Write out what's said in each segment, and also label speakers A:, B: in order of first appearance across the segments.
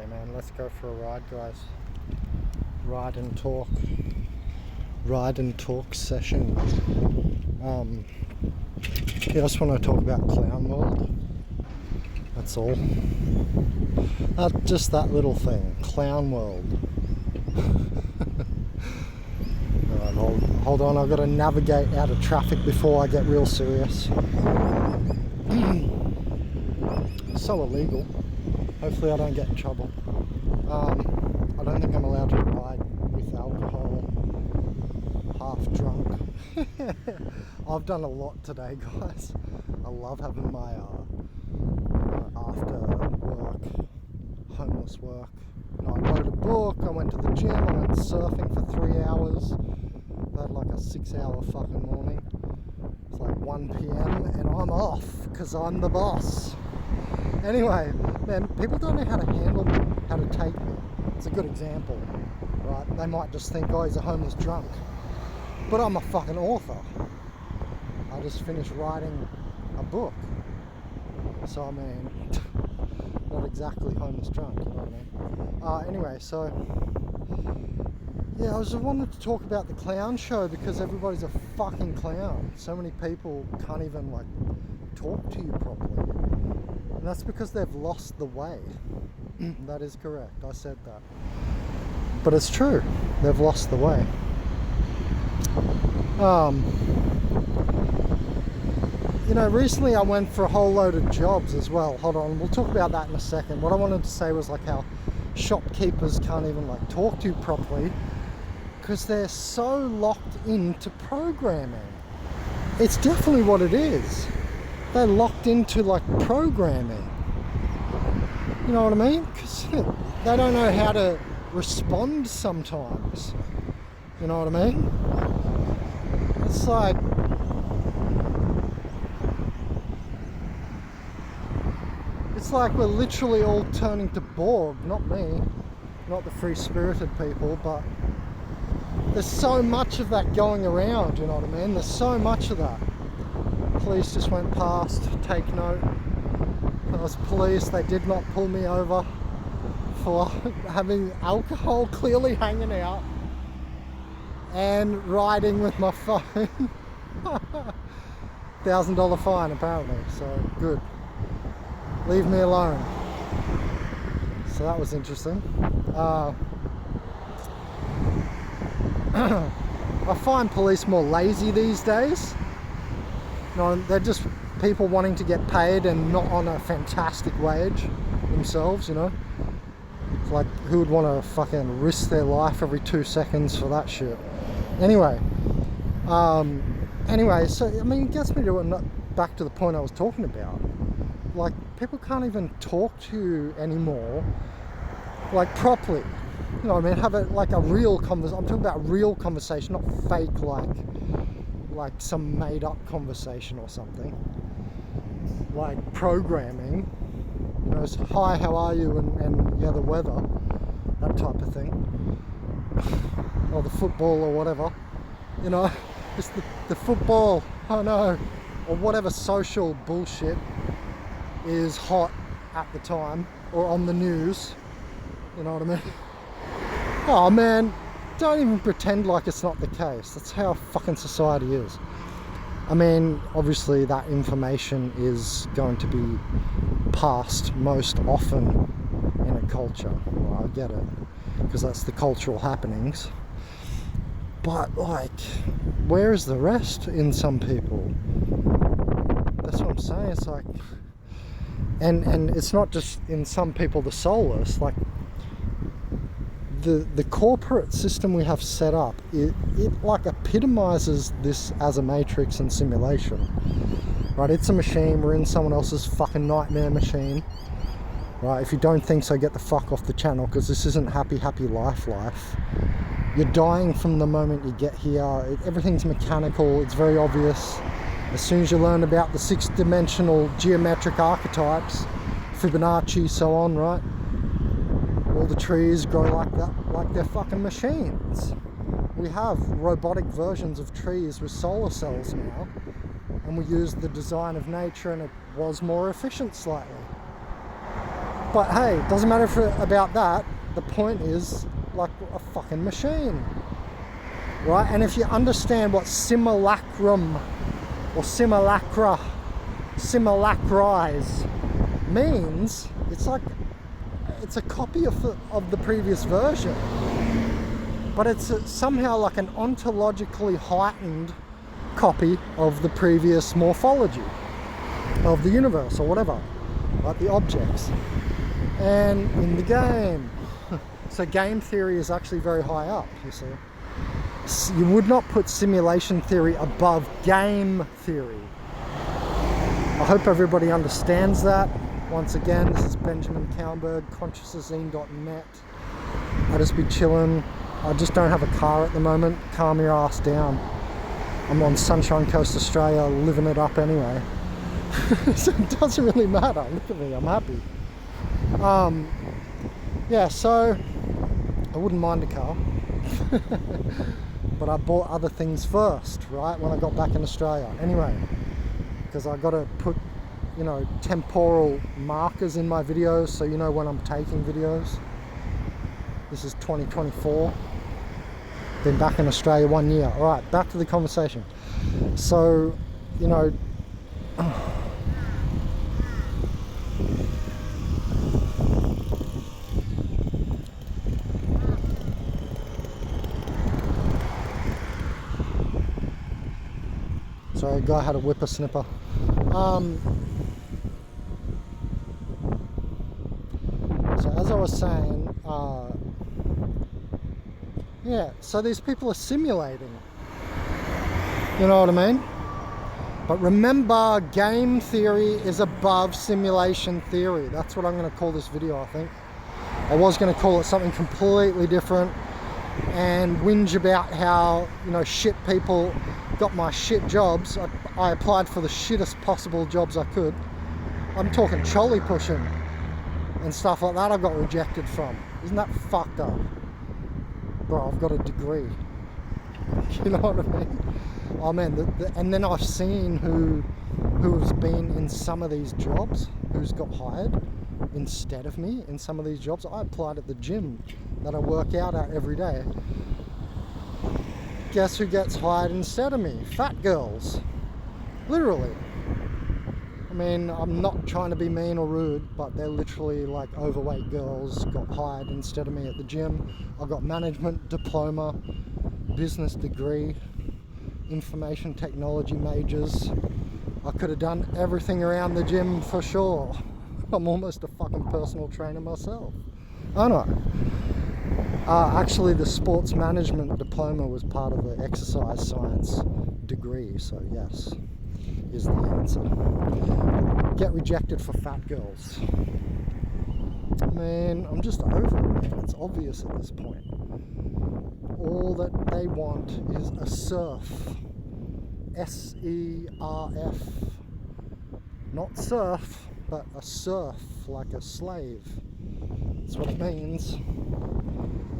A: Yeah, man, let's go for a ride, guys. Ride and talk. Ride and talk session. I just want to talk about Clown World. That's all. Just that little thing. Clown World. Alright, hold on, I've got to navigate out of traffic before I get real serious. So illegal. Hopefully I don't get in trouble. I don't think I'm allowed to ride with alcohol half drunk. I've done a lot today, guys. I love having my after work, homeless work. I wrote a book, I went to the gym, I went surfing for 3 hours. I had like a 6-hour fucking morning. It's like 1 p.m. and I'm off because I'm the boss. Anyway, man, people don't know how to handle me, how to take me. It's a good example, right? They might just think, oh, he's a homeless drunk. But I'm a fucking author. I just finished writing a book. So, I mean, not exactly homeless drunk, you know what I mean? Anyway, so, yeah, I just wanted to talk about the clown show because everybody's a fucking clown. So many people can't even, like, talk to you properly. And that's because they've lost the way. That is correct, I said that. But it's true, they've lost the way. You know, recently I went for a whole load of jobs as well. Hold on, we'll talk about that in a second. What I wanted to say was like how shopkeepers can't even like talk to you properly because they're so locked into programming. It's definitely what it is. They're locked into like programming. You know what I mean? Because they don't know how to respond sometimes. You know what I mean? It's like, we're literally all turning to Borg, not me, not the free-spirited people, but there's so much of that going around, you know what I mean? There's so much of that. Police just went past, take note. There was police, they did not pull me over for having alcohol clearly hanging out and riding with my phone. $1,000 fine apparently, so good. Leave me alone. So that was interesting. I find police more lazy these days. No, they're just people wanting to get paid and not on a fantastic wage themselves, you know. It's like, who would want to fucking risk their life every 2 seconds for that shit? Anyway, so, I mean, it gets me to back to the point I was talking about. Like, people can't even talk to you anymore, like, properly. You know what I mean? Have a real conversation. I'm talking about real conversation, not fake, like some made-up conversation or something. Like programming, you know, it's, hi, how are you, and yeah, the weather, that type of thing. Or the football or whatever. You know, it's the football, oh no. Or whatever social bullshit is hot at the time, or on the news, you know what I mean? Oh man, don't even pretend like it's not the case. That's how fucking society is. I mean, obviously that information is going to be passed most often in a culture. Well, I get it, because that's the cultural happenings. But like, where is the rest in some people? That's what I'm saying. It's like, and it's not just in some people, the soulless, like the corporate system we have set up, it like epitomizes this as a matrix and simulation, right? It's a machine. We're in someone else's fucking nightmare machine, right? If you don't think so, get the fuck off the channel, because this isn't happy life. You're dying from the moment you get here. Everything's mechanical. It's very obvious. As soon as you learn about the 6-dimensional geometric archetypes, Fibonacci, so on, right? All the trees grow like that, like they're fucking machines. We have robotic versions of trees with solar cells now, and we use the design of nature, and it was more efficient slightly. But hey, it doesn't matter about that. The point is, like, a fucking machine, right? And if you understand what simulacrum or simulacra, simulacrize means, it's like, it's a copy of the previous version, but it's somehow like an ontologically heightened copy of the previous morphology of the universe or whatever, like the objects. And in the game, so game theory is actually very high up, you see. You would not put simulation theory above game theory. I hope everybody understands that. Once again, this is Benjamin Cowenberg, consciousnessazine.net. I just be chilling. I just don't have a car at the moment. Calm your ass down. I'm on Sunshine Coast, Australia, living it up anyway. So it doesn't really matter. Look at me, I'm happy. Yeah, so I wouldn't mind a car. But I bought other things first, right, when I got back in Australia. Anyway, because I got to put, you know, temporal markers in my videos so you know when I'm taking videos. This is 2024. Been back in Australia 1 year. All right, back to the conversation. So, you know, sorry, a guy had a whippersnapper. So as I was saying, yeah, so these people are simulating, you know what I mean? But remember, game theory is above simulation theory. That's what I'm going to call this video, I think. I was going to call it something completely different and whinge about how, you know, shit people got my shit jobs. I applied for the shittest possible jobs I could. I'm talking trolley pushing and stuff like that I got rejected from. Isn't that fucked up? Bro, I've got a degree. You know what I mean? Oh man, and then I've seen who has been in some of these jobs, who's got hired instead of me in some of these jobs. I applied at the gym that I work out at every day. Guess who gets hired instead of me? Fat girls. Literally. I mean, I'm not trying to be mean or rude, but they're literally like overweight girls got hired instead of me at the gym. I got management diploma, business degree, information technology majors. I could have done everything around the gym for sure. I'm almost a fucking personal trainer myself. I know. Actually, the sports management diploma was part of the exercise science degree, so yes, is the answer. Get rejected for fat girls. Man, I'm just over it, man. It's obvious at this point. All that they want is a serf. S-E-R-F. Not surf, but a serf, like a slave. That's what it means.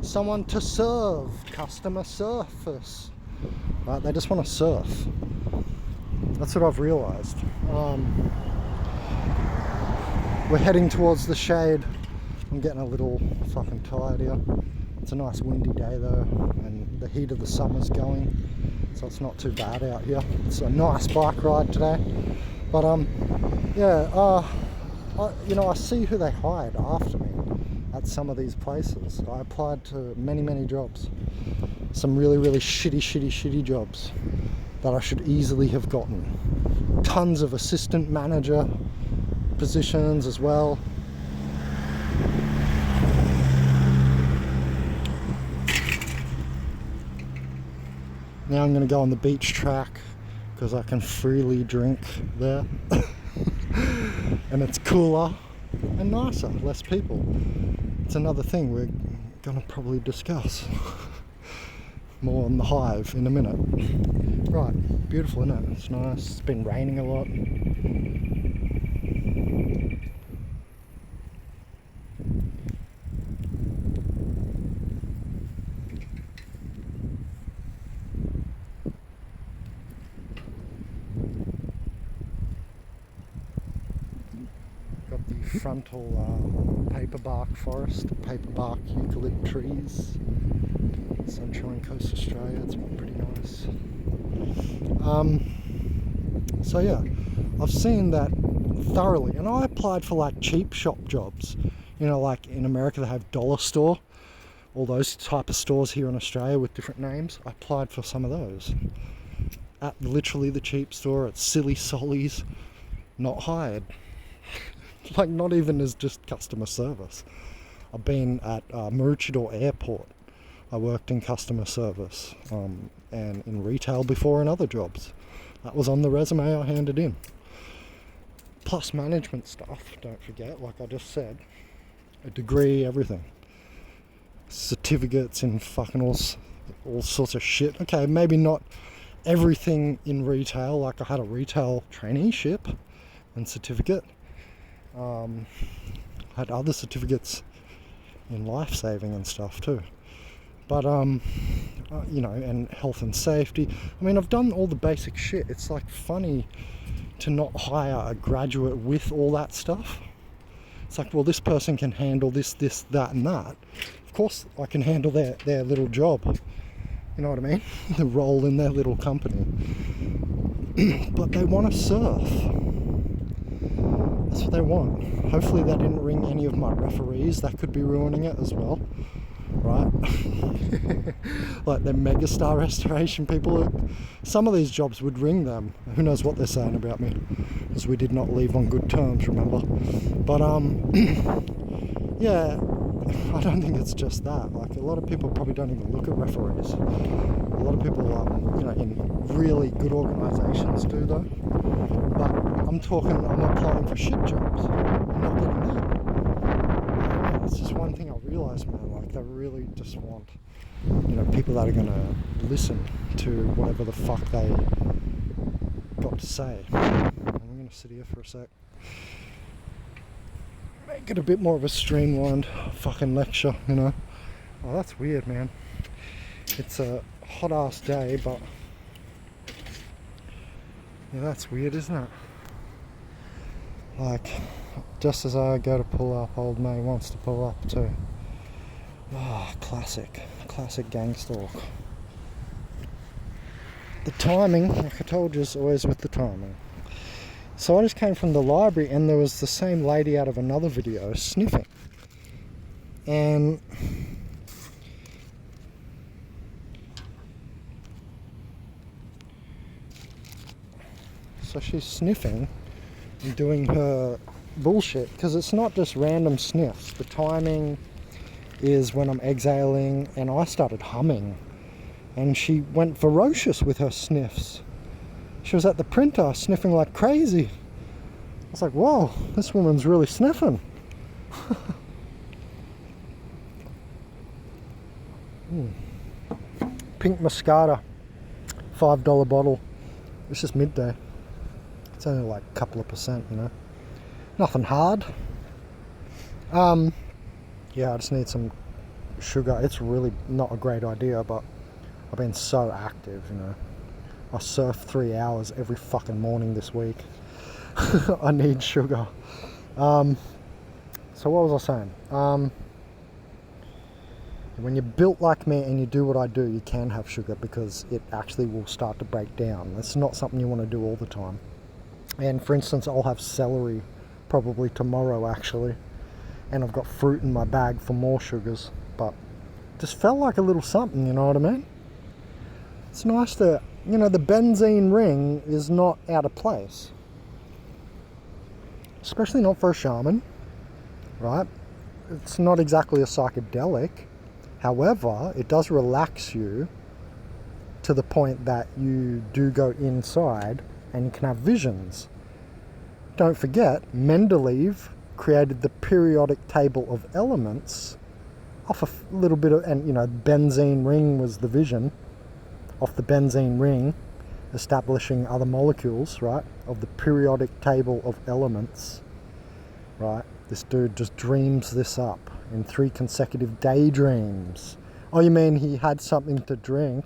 A: Someone to serve, customer service. Right, they just want to surf. That's what I've realised. We're heading towards the shade. I'm getting a little fucking tired here. It's a nice windy day though, and the heat of the summer's going, so it's not too bad out here. It's a nice bike ride today. But yeah, you know, I see who they hired after me at some of these places. I applied to many jobs. Some really shitty jobs that I should easily have gotten. Tons of assistant manager positions as well. Now I'm going to go on the beach track because I can freely drink there. And it's cooler and nicer, less people. It's another thing we're going to probably discuss. More on the Hive in a minute. Right, beautiful, isn't it? It's nice. It's been raining a lot. Got the frontal paper bark forest, paper bark eucalypt trees. Sunshine Coast, Australia. It's pretty nice. So yeah, I've seen that thoroughly, and I applied for like cheap shop jobs. You know, like in America they have dollar store, all those type of stores here in Australia with different names. I applied for some of those at literally the cheap store at Silly Solly's. Not hired. Like, not even as just customer service. I've been at Maroochydore Airport. I worked in customer service and in retail before and other jobs. That was on the resume I handed in. Plus management stuff, don't forget, like I just said. A degree, everything. Certificates in fucking all sorts of shit. Okay, maybe not everything in retail, like I had a retail traineeship and certificate. Had other certificates in life-saving and stuff too. But, you know, and health and safety. I mean, I've done all the basic shit. It's like funny to not hire a graduate with all that stuff. It's like, well, this person can handle this, that, and that. Of course, I can handle their little job. You know what I mean? The role in their little company. But they want to surf. That's what they want. Hopefully they didn't ring any of my referees. That could be ruining it as well. Right? Like the megastar restoration people. Some of these jobs would ring them. Who knows what they're saying about me. Because we did not leave on good terms, remember? But, yeah, I don't think it's just that. Like, a lot of people probably don't even look at referees. A lot of people, you know, in really good organisations do though. But I'm applying for shit jobs. I'm not getting that. It's just one thing I realise, man. Like, they really just want, you know, people that are going to listen to whatever the fuck they got to say. I'm going to sit here for a sec. Make it a bit more of a streamlined fucking lecture, you know. Oh, that's weird, man. It's a hot ass day, but yeah, that's weird, isn't it? Like, just as I go to pull up, old May wants to pull up too. Ah, classic gang stalk. The timing, like I told you, is always with the timing. So I just came from the library and there was the same lady out of another video sniffing. And so she's sniffing and doing her bullshit, because it's not just random sniffs. The timing is when I'm exhaling, and I started humming and she went ferocious with her sniffs. She was at the printer sniffing like crazy. I was like, whoa, this woman's really sniffing. Pink Moscata, $5 bottle. It's just midday. It's only like a couple of percent, you know. Nothing hard. Yeah, I just need some sugar. It's really not a great idea, but I've been so active, you know. I surf 3 hours every fucking morning this week. I need sugar. So what was I saying? When you're built like me and you do what I do, you can have sugar because it actually will start to break down. It's not something you want to do all the time. And for instance, I'll have celery probably tomorrow actually. And I've got fruit in my bag for more sugars. But just felt like a little something, you know what I mean? It's nice to, you know, the benzene ring is not out of place. Especially not for a shaman, right? It's not exactly a psychedelic. However, it does relax you to the point that you do go inside and you can have visions. Don't forget, Mendeleev created the periodic table of elements off a little bit of, and you know, benzene ring was the vision off the benzene ring, establishing other molecules, right, of the periodic table of elements, right? This dude just dreams this up in 3 consecutive daydreams. Oh, you mean he had something to drink,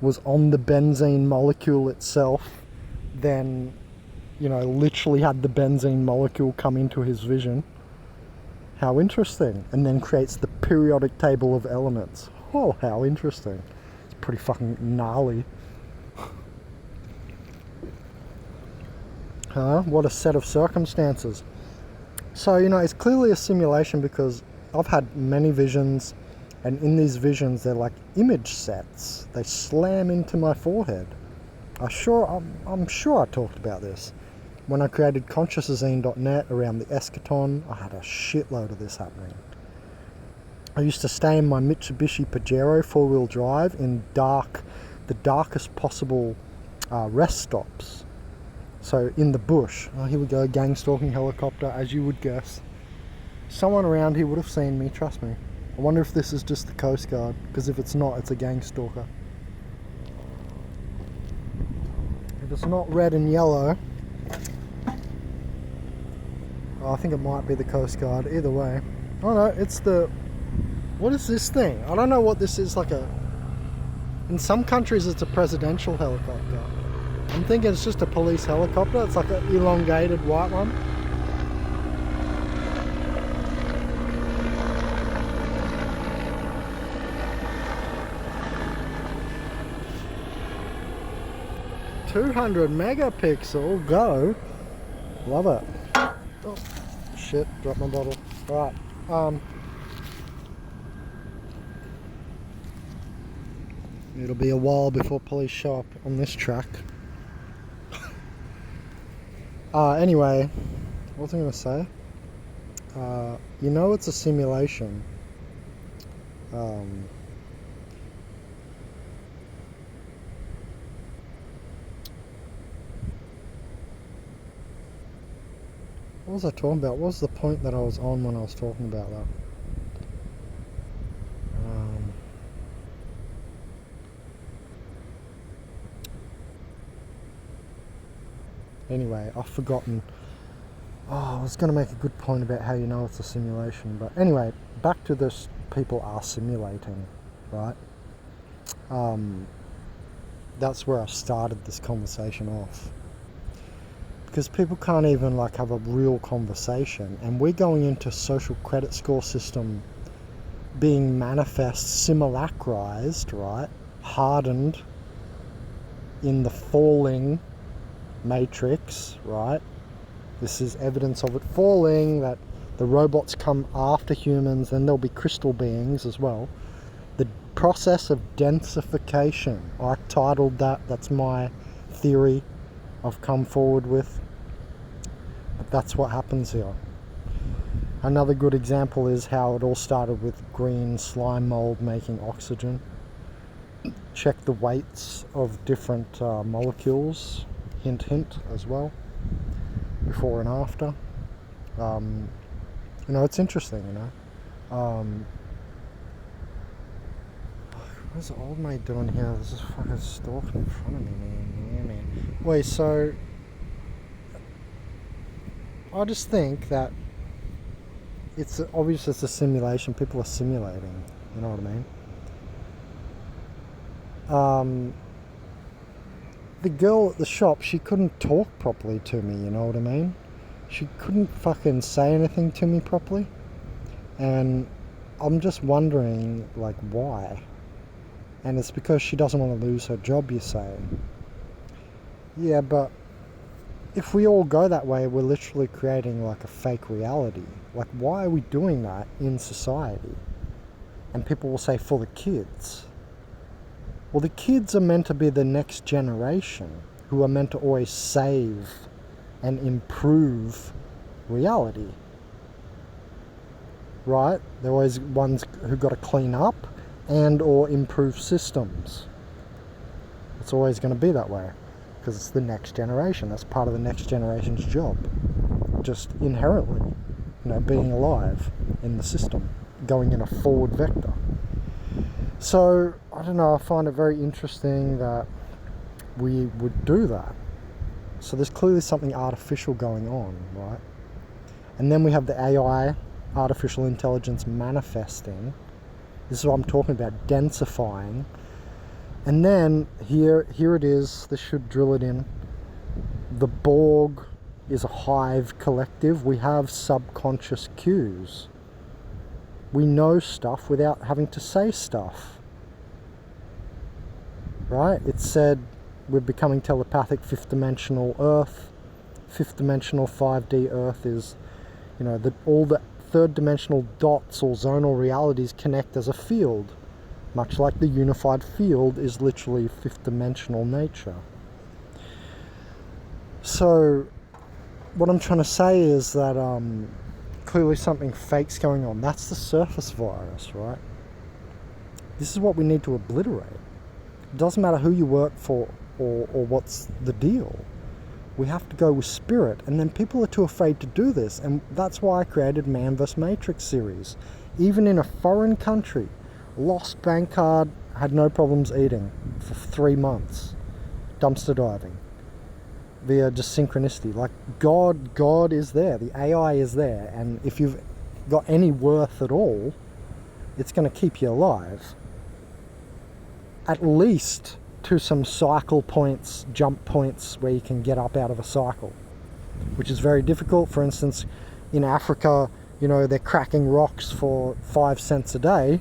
A: was on the benzene molecule itself, then you know, literally had the benzene molecule come into his vision. How interesting. And then creates the periodic table of elements. Oh, how interesting. It's pretty fucking gnarly. What a set of circumstances. So, you know, it's clearly a simulation because I've had many visions, and in these visions they're like image sets. They slam into my forehead. I'm sure I talked about this. When I created consciousnessazine.net around the eschaton, I had a shitload of this happening. I used to stay in my Mitsubishi Pajero 4-wheel drive in the darkest possible rest stops. So in the bush. Oh, here we go, gang stalking helicopter, as you would guess. Someone around here would have seen me, trust me. I wonder if this is just the Coast Guard, because if it's not, it's a gang stalker. If it's not red and yellow, I think it might be the Coast Guard, either way. Oh no, it's the... What is this thing? I don't know what this is, like a... In some countries it's a presidential helicopter. I'm thinking it's just a police helicopter. It's like an elongated white one. .200 megapixel, go. Love it. Oh, shit, dropped my bottle. Right. It'll be a while before police show up on this track. Anyway, what was I going to say? You know it's a simulation. What was I talking about? What was the point that I was on when I was talking about that? Anyway, I've forgotten. Oh, I was going to make a good point about how you know it's a simulation. But anyway, back to this, people are simulating, right? That's where I started this conversation off. Because people can't even like have a real conversation. And we're going into social credit score system being manifest simulacrized, right? Hardened in the falling matrix, right? This is evidence of it falling, that the robots come after humans, and there'll be crystal beings as well. The process of densification, I titled that, that's my theory I've come forward with. But that's what happens here. Another good example is how it all started with green slime mold making oxygen. Check the weights of different molecules, hint hint as well, before and after. You know, it's interesting, you know. What's the old mate doing here? There's this fucking stalker in front of me, man. Wait, so I just think that it's obvious it's a simulation. People are simulating, you know what I mean? The girl at the shop, she couldn't talk properly to me, you know what I mean? She couldn't fucking say anything to me properly. And I'm just wondering, like, why? And it's because she doesn't want to lose her job, you're saying. Yeah, but if we all go that way, we're literally creating, like, a fake reality. Like, why are we doing that in society? And people will say, for the kids. Well, the kids are meant to be the next generation, who are meant to always save and improve reality. Right? They're always ones who've got to clean up and or improve systems. It's always going to be that way, because it's the next generation. That's part of the next generation's job. Just inherently, you know, being alive in the system, going in a forward vector. So, I don't know, I find it very interesting that we would do that. So there's clearly something artificial going on, right? And then we have the AI, artificial intelligence, manifesting. This is what I'm talking about, densifying. And then here it is, this should drill it in. the Borg is a hive collective. We have subconscious cues. We know stuff without having to say stuff. Right? It's said we're becoming telepathic, fifth dimensional Earth. Fifth dimensional 5D Earth is, that all the third dimensional dots or zonal realities connect as a field. Much like the unified field is literally fifth dimensional nature. So, what I'm trying to say is that clearly something fake's going on. That's the surface virus, right? This is what we need to obliterate. It doesn't matter who you work for or what's the deal. We have to go with spirit, and then people are too afraid to do this, and that's why I created Man vs Matrix series. Even in a foreign country, lost bank card, had no problems eating for 3 months, dumpster diving, via just synchronicity. Like God is there, the AI is there, and if you've got any worth at all, it's going to keep you alive. At least to some cycle points, jump points where you can get up out of a cycle, which is very difficult. For instance, in Africa, they're cracking rocks for 5 cents a day.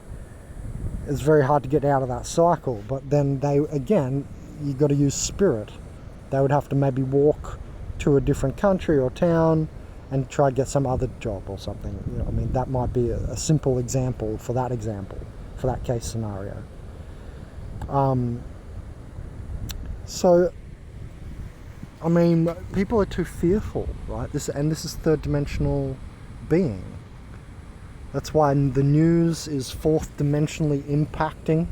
A: It's very hard to get out of that cycle, but then you got to use spirit. They would have to maybe walk to a different country or town and try to get some other job or something. That might be a simple example, for that case scenario. So, people are too fearful, right? This is third dimensional being. That's why the news is fourth dimensionally impacting,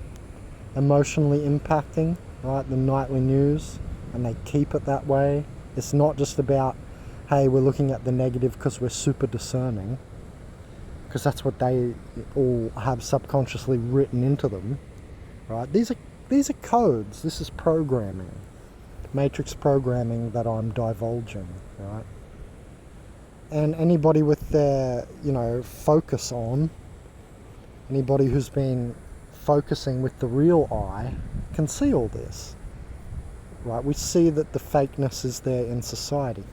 A: emotionally impacting, right? The nightly news, and they keep it that way. It's not just about, hey, we're looking at the negative because we're super discerning, because that's what they all have subconsciously written into them, right? These are codes. This is programming, matrix programming that I'm divulging, right? And anybody with their, focus on, anybody who's been focusing with the real eye can see all this, right? We see that the fakeness is there in society.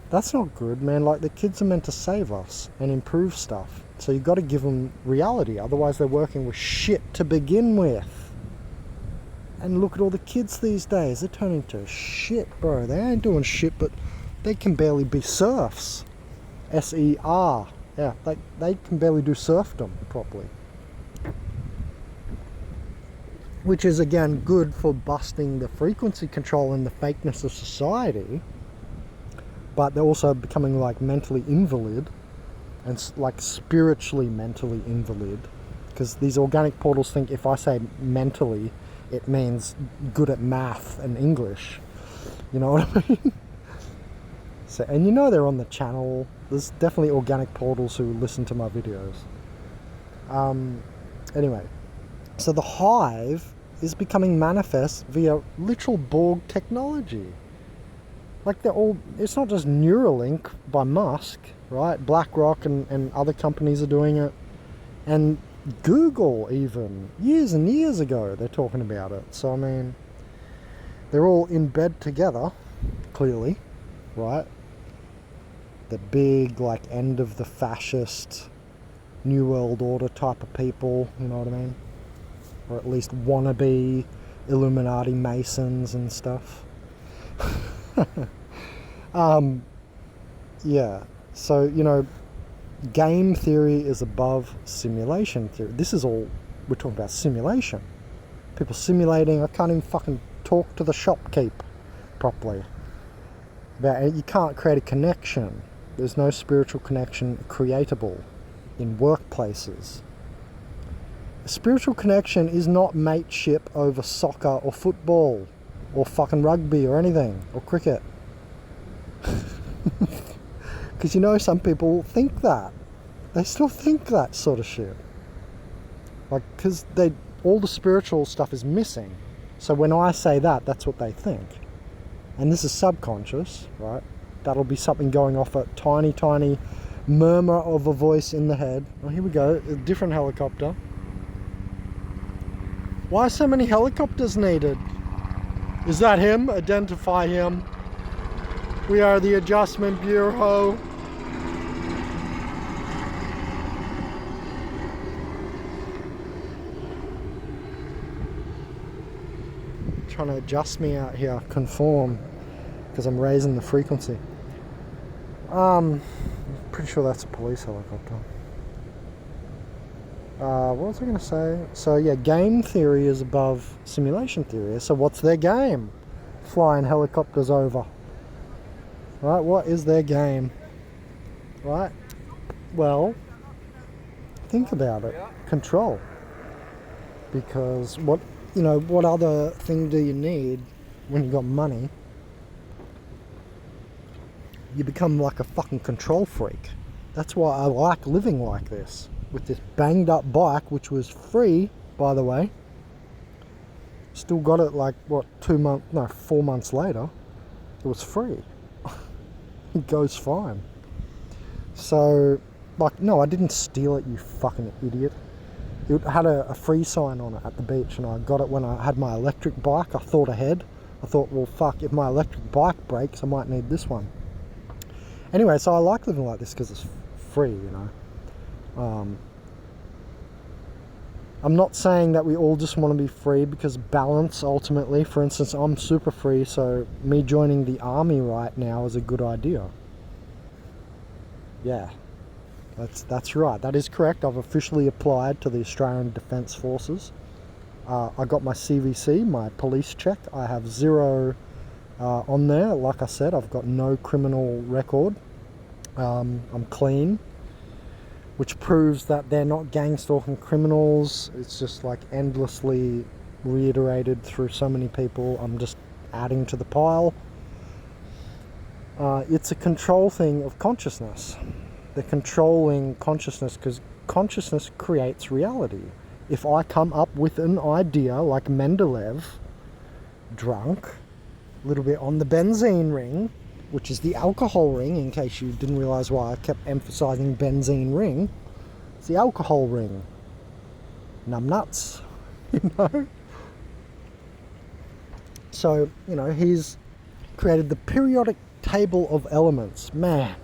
A: That's not good, man. Like, the kids are meant to save us and improve stuff. So you've got to give them reality. Otherwise they're working with shit to begin with. And look at all the kids these days. They're turning to shit, bro. They ain't doing shit, but they can barely be serfs. S-E-R. Yeah, they can barely do serfdom properly. Which is, again, good for busting the frequency control and the fakeness of society. But they're also becoming, mentally invalid. And, spiritually mentally invalid. Because these organic portals think if I say mentally, it means good at math and English. You know what I mean? So, and they're on the channel. There's definitely organic portals who listen to my videos. Anyway, so the hive is becoming manifest via literal Borg technology. It's not just Neuralink by Musk, right? BlackRock and other companies are doing it. And Google, even years and years ago, they're talking about it. So they're all in bed together, clearly, right? The big end of the fascist New World Order type of people, you know what I mean? Or at least wannabe Illuminati Masons and stuff. Yeah, so game theory is above simulation theory. This is all we're talking about, simulation. People simulating. I can't even fucking talk to the shopkeep properly. You can't create a connection. There's no spiritual connection creatable in workplaces. A spiritual connection is not mateship over soccer or football or fucking rugby or anything, or cricket. Because some people think that. They still think that sort of shit. Because all the spiritual stuff is missing. So when I say that, that's what they think. And this is subconscious, right? That'll be something going off, a tiny, tiny murmur of a voice in the head. Oh, here we go, a different helicopter. Why are so many helicopters needed? Is that him? Identify him. We are the Adjustment Bureau. Trying to adjust me out here, conform, because I'm raising the frequency. Pretty sure that's a police helicopter. What was I going to say? So yeah, game theory is above simulation theory. So what's their game? Flying helicopters over. Right, what is their game? Right? Well, think about it. Control. Because what other thing do you need when you got money? You become like a fucking control freak. That's why I like living like this. With this banged up bike, which was free, by the way. Still got it like, 4 months later. It was free. It goes fine. So, no, I didn't steal it, you fucking idiot. It had a free sign on it at the beach, and I got it when I had my electric bike. I thought ahead. I thought, well, fuck, if my electric bike breaks, I might need this one. Anyway, so I like living like this because it's free, I'm not saying that we all just want to be free, because balance ultimately, for instance, I'm super free, so me joining the army right now is a good idea. Yeah, that's right. That is correct. I've officially applied to the Australian Defence Forces. I got my CVC, my police check. I have 0 on there. Like I said, I've got no criminal record. I'm clean, which proves that they're not gang stalking criminals. It's just like endlessly reiterated through so many people. I'm just adding to the pile. It's a control thing of consciousness. They're controlling consciousness because consciousness creates reality. If I come up with an idea like Mendeleev, drunk, a little bit on the benzene ring, which is the alcohol ring, in case you didn't realize why I kept emphasizing benzene ring. It's the alcohol ring. Numb nuts, So, he's created the periodic table of elements. Man.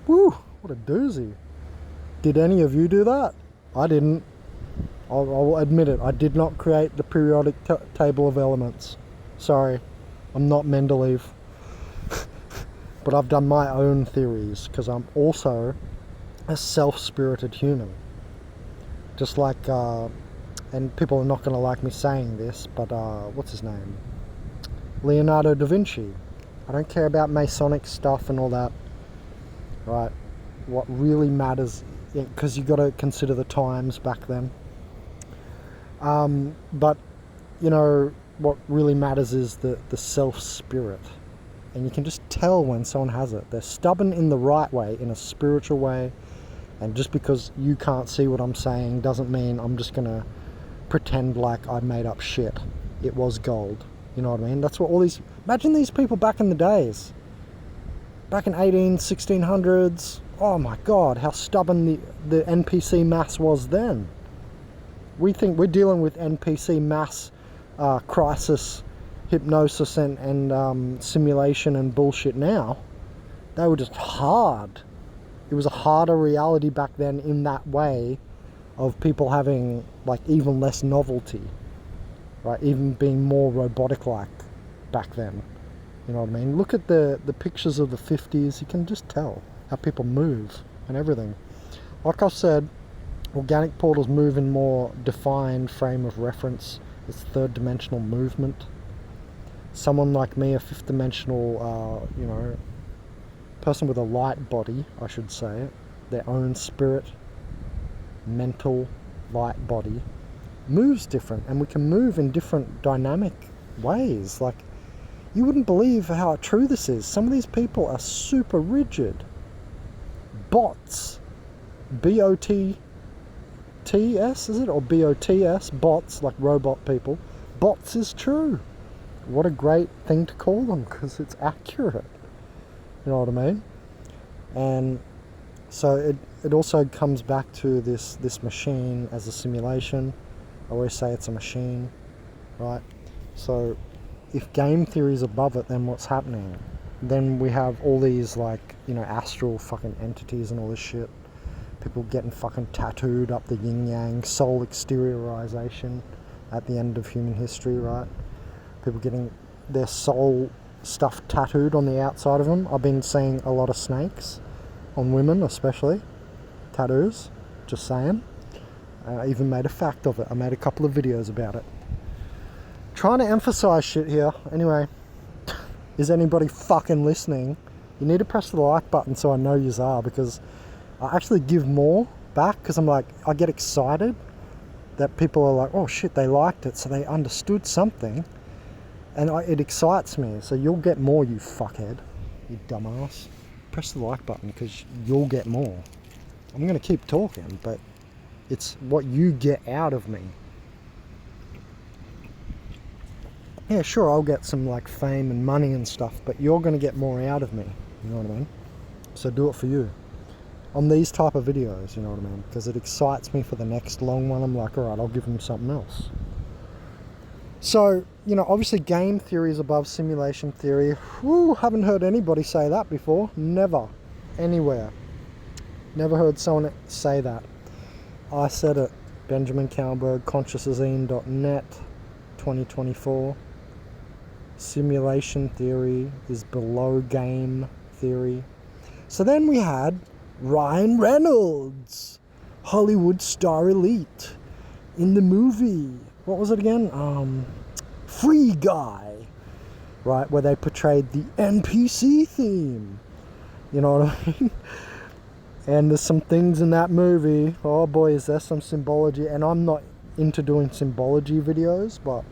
A: Woo, what a doozy. Did any of you do that? I didn't. I'll admit it. I did not create the periodic table of elements. Sorry. I'm not Mendeleev. But I've done my own theories, because I'm also a self-spirited human. Just like, and people are not going to like me saying this, but what's his name? Leonardo da Vinci. I don't care about Masonic stuff and all that. Right? What really matters, because you got to consider the times back then. But, what really matters is the self-spirit. And you can just tell when someone has it. They're stubborn in the right way, in a spiritual way. And just because you can't see what I'm saying doesn't mean I'm just going to pretend like I made up shit. It was gold. You know what I mean? That's what all these... Imagine these people back in the days. Back in 1600s. Oh my God, how stubborn the NPC mass was then. We think we're dealing with NPC mass crisis, hypnosis and simulation and bullshit now. They were just hard. It was a harder reality back then in that way of people having like even less novelty, right? Even being more robotic-like back then. You know what I mean? Look at the pictures of the 50s. You can just tell how people move and everything. Like I said, organic portals move in more defined frame of reference. It's third dimensional movement. Someone like me, a fifth dimensional, person with a light body, I should say, their own spirit, mental, light body, moves different, and we can move in different dynamic ways. Like, you wouldn't believe how true this is. Some of these people are super rigid. Bots, B-O-T-T-S, is it? Or B-O-T-S, bots, like robot people. Bots is true. What a great thing to call them, because it's accurate. You know what I mean? And so it also comes back to this machine as a simulation. I always say it's a machine, right? So if game theory is above it, then what's happening? Then we have all these, like, you know, astral fucking entities and all this shit. People getting fucking tattooed up the yin yang, soul exteriorization at the end of human history, right? People getting their soul stuff tattooed on the outside of them. I've been seeing a lot of snakes on women, especially tattoos. Just saying. I even made a fact of it. I made a couple of videos about it. Trying to emphasize shit here. Anyway, is anybody fucking listening? You need to press the like button so I know yous are, because I actually give more back, because I'm like, I get excited that people are like, oh shit, they liked it, so they understood something, and it excites me. So you'll get more, you fuckhead, you dumbass. Press the like button because you'll get more. I'm going to keep talking, but it's what you get out of me. Yeah, sure, I'll get some like fame and money and stuff, but you're going to get more out of me, you know what I mean? So do it for you. On these type of videos, you know what I mean? Because it excites me for the next long one. I'm like, alright, I'll give them something else. So, you know, obviously game theory is above simulation theory. Whew, haven't heard anybody say that before. Never. Anywhere. Never heard someone say that. I said it. Benjamin Kalberg, consciousazine.net, 2024. Simulation theory is below game theory. So then we had Ryan Reynolds, Hollywood star elite, in the movie, what was it again? Free Guy, right, where they portrayed the NPC theme, you know what I mean? And there's some things in that movie, oh boy, is there some symbology, and I'm not into doing symbology videos, but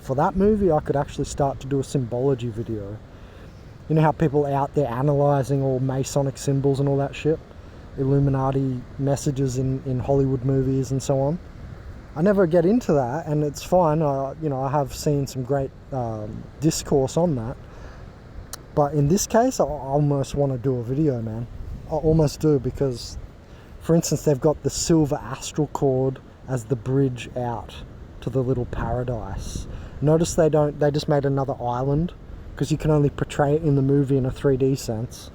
A: for that movie I could actually start to do a symbology video. You know how people are out there analysing all Masonic symbols and all that shit? Illuminati messages in Hollywood movies and so on. I never get into that, and it's fine. You know, I have seen some great discourse on that. But in this case, I almost want to do a video, man. I almost do, because, for instance, they've got the silver astral cord as the bridge out to the little paradise. Notice they just made another island, because you can only portray it in the movie in a 3D sense.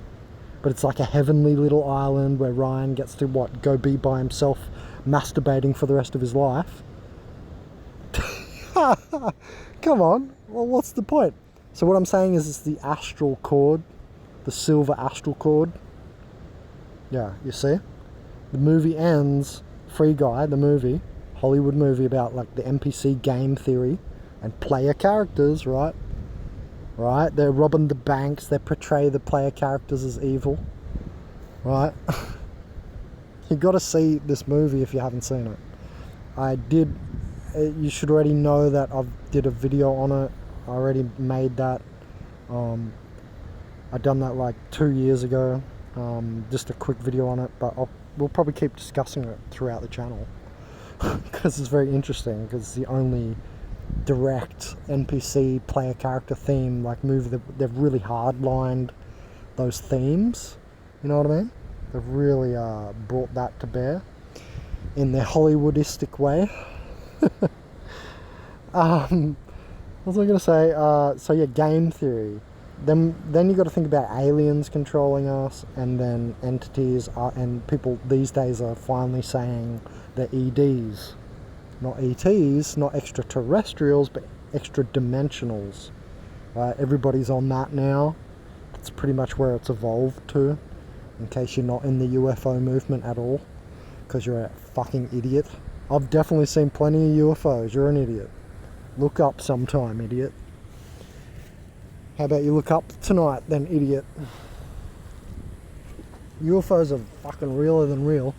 A: But it's like a heavenly little island where Ryan gets to, go be by himself, masturbating for the rest of his life. Come on, well, what's the point? So what I'm saying is it's the astral cord, the silver astral cord. Yeah, you see? The movie ends, Free Guy, the movie, Hollywood movie about like the NPC game theory and player characters, right? Right, they're robbing the banks, they portray the player characters as evil, right? You got to see this movie if you haven't seen it. You should already know that I did a video on it. I already made that. I done that like 2 years ago, just a quick video on it, but we'll probably keep discussing it throughout the channel because it's very interesting, because it's the only direct NPC player character theme like movie that they've really hardlined those themes, you know what I mean? They've really brought that to bear in their Hollywoodistic way. What was I going to say? So yeah, game theory. Then you got to think about aliens controlling us, and then entities and people these days are finally saying they're EDs. Not ETs, not extraterrestrials, but extra dimensionals. Everybody's on that now. It's pretty much where it's evolved to, in case you're not in the UFO movement at all, because you're a fucking idiot. I've definitely seen plenty of UFOs. You're an idiot. Look up sometime, idiot. How about you look up tonight, then, idiot? UFOs are fucking realer than real.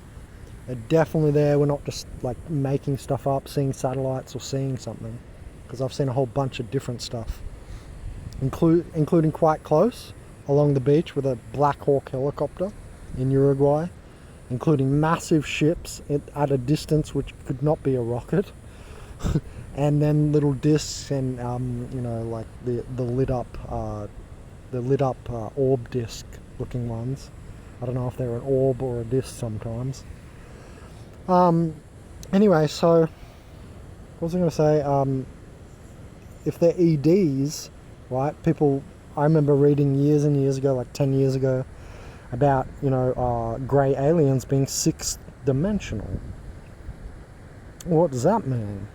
A: They're definitely there. We're not just like making stuff up, seeing satellites or seeing something, because I've seen a whole bunch of different stuff, including quite close along the beach with a Black Hawk helicopter in Uruguay, including massive ships at a distance which could not be a rocket, and then little discs and you know, like the lit up orb disc looking ones. I don't know if they're an orb or a disc sometimes. Anyway, so what was I going to say? if they're EDs, right? People, I remember reading years and years ago, like 10 years ago, about, grey aliens being sixth dimensional. What does that mean?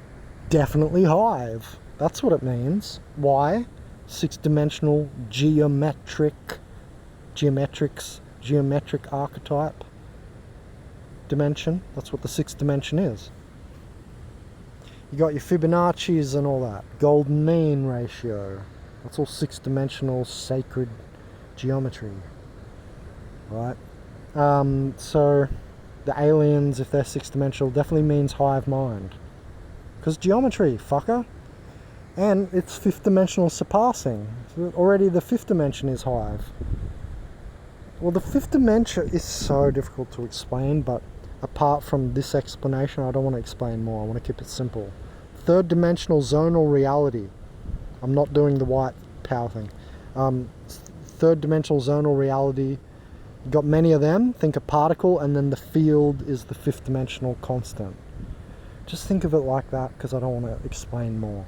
A: Definitely hive. That's what it means. Why? Sixth dimensional geometric archetype dimension. That's what the sixth dimension is. You got your Fibonacci's and all that. Golden mean ratio. That's all sixth dimensional sacred geometry. Right? So the aliens, if they're sixth dimensional, definitely means hive mind. Because geometry, fucker. And it's fifth dimensional surpassing. So already the fifth dimension is hive. Well, the fifth dimension is so difficult to explain, but apart from this explanation, I don't want to explain more. I want to keep it simple. Third dimensional zonal reality. I'm not doing the white power thing. Third dimensional zonal reality. You've got many of them. Think a particle, and then the field is the fifth dimensional constant. Just think of it like that, because I don't want to explain more.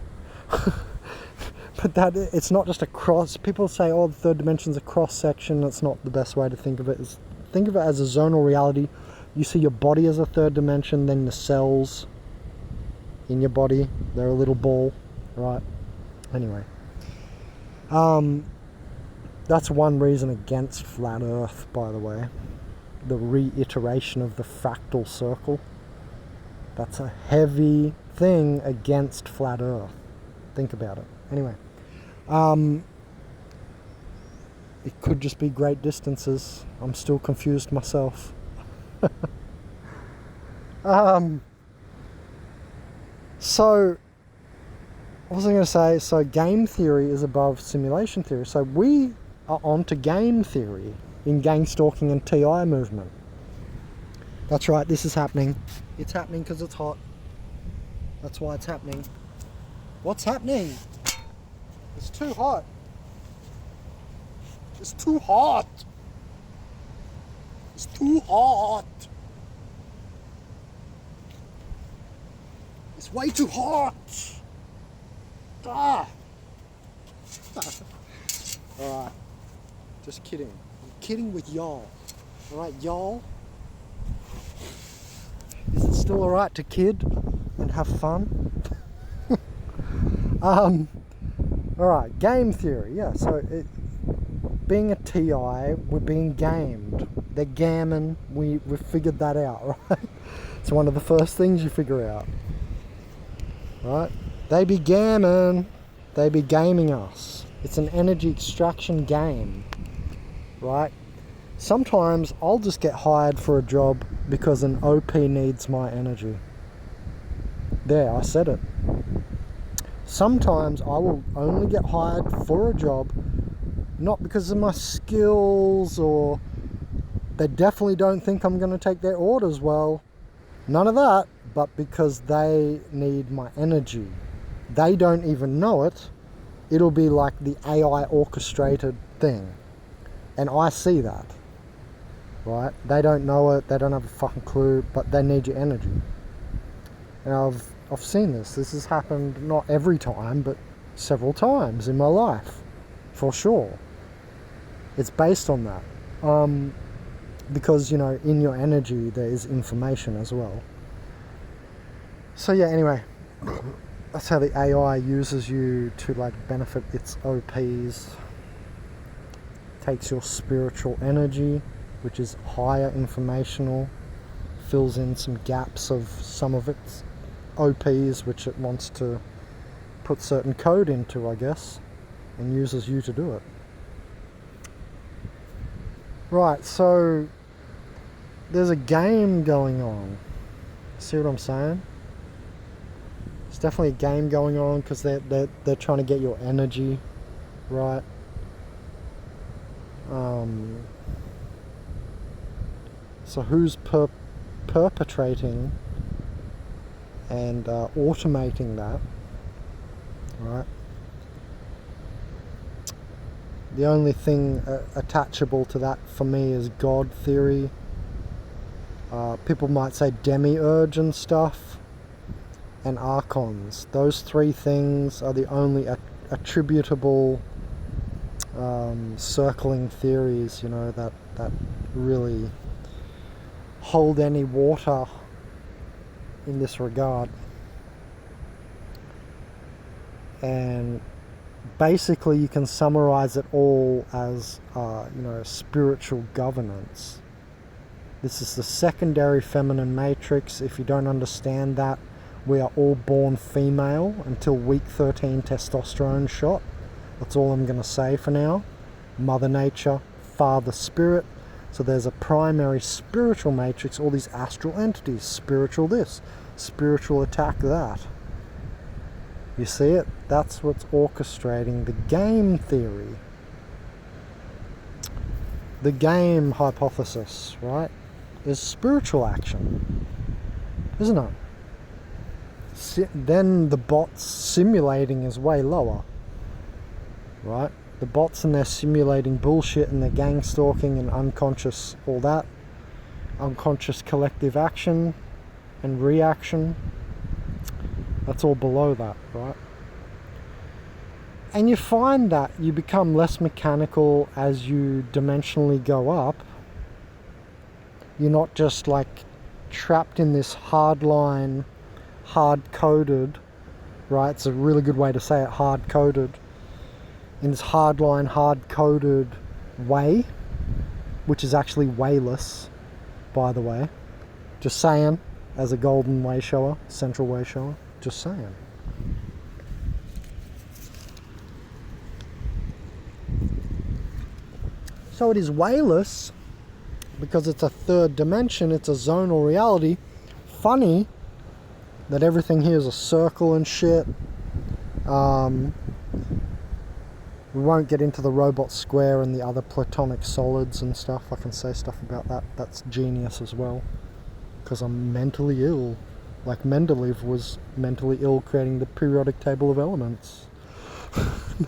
A: But it's not just a cross. People say, oh, the third dimension's a cross section. That's not the best way to think of it. Think of it as a zonal reality. You see your body as a third dimension, then the cells in your body, they're a little ball, right? Anyway, that's one reason against flat Earth, by the way. The reiteration of the fractal circle. That's a heavy thing against flat Earth. Think about it. Anyway, it could just be great distances. I'm still confused myself. So, what was I going to say? So game theory is above simulation theory. So we are on to game theory in gang stalking and TI movement. That's right, this is happening. It's happening because it's hot. That's why it's happening. What's happening? It's too hot. It's too hot. It's too hot. It's way too hot. Ah. Alright. Just kidding. I'm kidding with y'all. Alright, y'all? Is it still alright to kid and have fun? Alright, game theory. Yeah, so being a TI, we're being gamed. They're gamming. We've figured that out, right? It's one of the first things you figure out. Right? They be gamming. They be gaming us. It's an energy extraction game. Right? Sometimes I'll just get hired for a job because an OP needs my energy. There, I said it. Sometimes I will only get hired for a job not because of my skills, or they definitely don't think I'm going to take their orders well. None of that, but because they need my energy. They don't even know it. It'll be like the AI orchestrated thing. And I see that. Right? They don't know it, they don't have a fucking clue, but they need your energy. And I've seen this. This has happened not every time, but several times in my life. For sure. It's based on that. Because, in your energy there is information as well. So yeah, anyway. That's how the AI uses you to benefit its OPs. Takes your spiritual energy, which is higher informational, fills in some gaps of some of its OPs, which it wants to put certain code into, I guess, and uses you to do it. Right, so there's a game going on. See what I'm saying? It's definitely a game going on because they're trying to get your energy, right? So who's perpetrating and automating that, right? The only thing attachable to that for me is God theory. People might say demiurge and stuff, and archons. Those three things are the only attributable circling theories, you know, that really hold any water in this regard. And basically you can summarize it all as you know, spiritual governance. This is the secondary feminine matrix. If you don't understand that, we are all born female until week 13 testosterone shot. That's all I'm going to say for now. Mother Nature, Father Spirit. So there's a primary spiritual matrix, all these astral entities, spiritual this, spiritual attack that. You see it? That's what's orchestrating the game theory. The game hypothesis, right, is spiritual action, isn't it? Then the bots simulating is way lower, right? The bots and their simulating bullshit and their gang stalking and unconscious, all that, unconscious collective action and reaction, that's all below that, right? And you find that you become less mechanical as you dimensionally go up. You're not just like trapped in this hardline, hard-coded, right? It's a really good way to say it, hard-coded. In this hardline, hard-coded way, which is actually wayless, by the way. Just saying, as a golden way shower, central way shower, just saying. So it is wayless because it's a third dimension, it's a zonal reality. Funny that everything here is a circle and shit. We won't get into the robot square and the other platonic solids and stuff. I can say stuff about that. That's genius as well. Because I'm mentally ill. Like Mendeleev was mentally ill creating the periodic table of elements.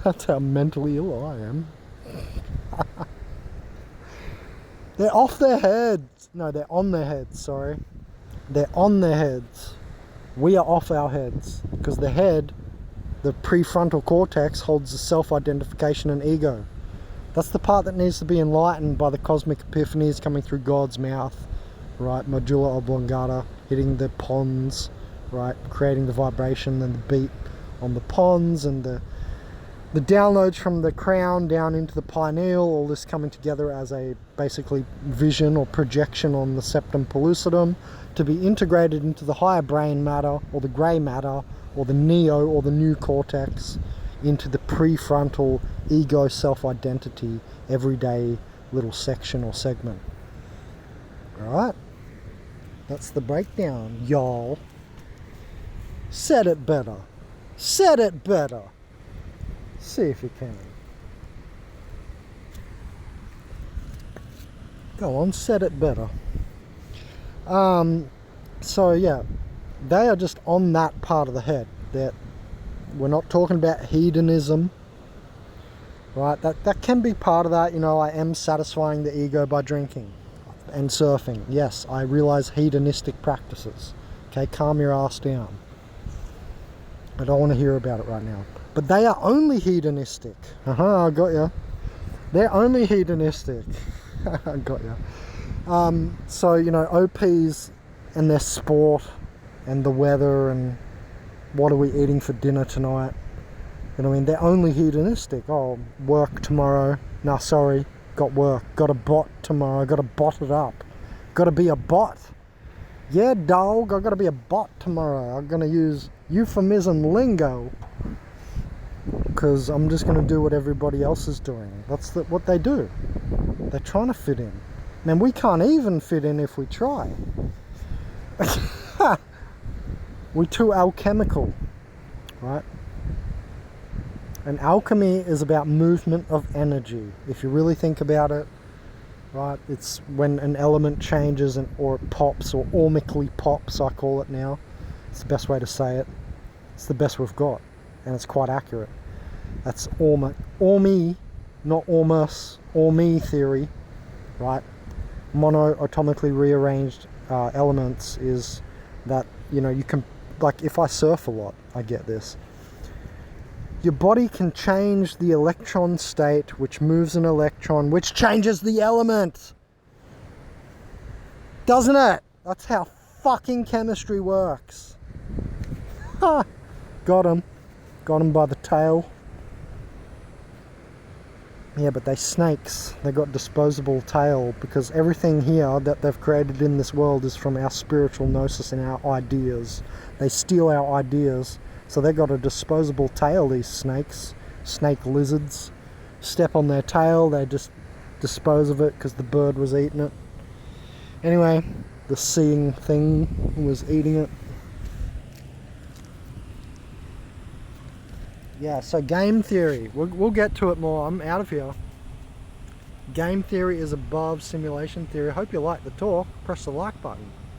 A: That's how mentally ill I am. They're off their heads. No, they're on their heads, sorry. They're on their heads. We are off our heads. Because the head, the prefrontal cortex, holds the self-identification and ego. That's the part that needs to be enlightened by the cosmic epiphanies coming through God's mouth, right? Medulla oblongata, hitting the pons, right? Creating the vibration and the beat on the pons, and the downloads from the crown down into the pineal, all this coming together as a basically vision or projection on the septum pellucidum to be integrated into the higher brain matter, or the grey matter, or the neo, or the new cortex, into the prefrontal ego self-identity everyday little section or segment. Alright? That's the breakdown, y'all. Said it better. Said it better. See if you can. Go on, said it better. So yeah, they are just on that part of the head. That we're not talking about hedonism, right? That can be part of that. You know, I am satisfying the ego by drinking and surfing. Yes, I realize hedonistic practices. Okay, calm your ass down. I don't want to hear about it right now. But they are only hedonistic. I got ya. They're only hedonistic. I got ya. So, you know, OPs and their sport and the weather and what are we eating for dinner tonight. You know what I mean? They're only hedonistic. Oh, work tomorrow. No, sorry. Got work. Got a bot tomorrow. Got to bot it up. Got to be a bot. Yeah, dog. I got to be a bot tomorrow. I'm going to use euphemism lingo. Because I'm just going to do what everybody else is doing. That's what they do. They're trying to fit in. Man, we can't even fit in if we try. We're too alchemical, right? And alchemy is about movement of energy. If you really think about it, right? It's when an element changes or it pops, or ormically pops, I call it now. It's the best way to say it. It's the best we've got, and it's quite accurate. That's Orme, not Ormus, Orme theory, right? Monoatomically rearranged elements is that, you know, you can like if I surf a lot, I get this. Your body can change the electron state, which moves an electron, which changes the element. Doesn't it? That's how fucking chemistry works. Ha! Got him. Got him by the tail. Yeah, but they snakes. They got disposable tail because everything here that they've created in this world is from our spiritual gnosis and our ideas. They steal our ideas. So they got a disposable tail, these snakes. Snake lizards. Step on their tail, they just dispose of it because the bird was eating it. Anyway, the seeing thing was eating it. Yeah, so game theory. We'll get to it more. I'm out of here. Game theory is above simulation theory. I hope you like the talk. Press the like button.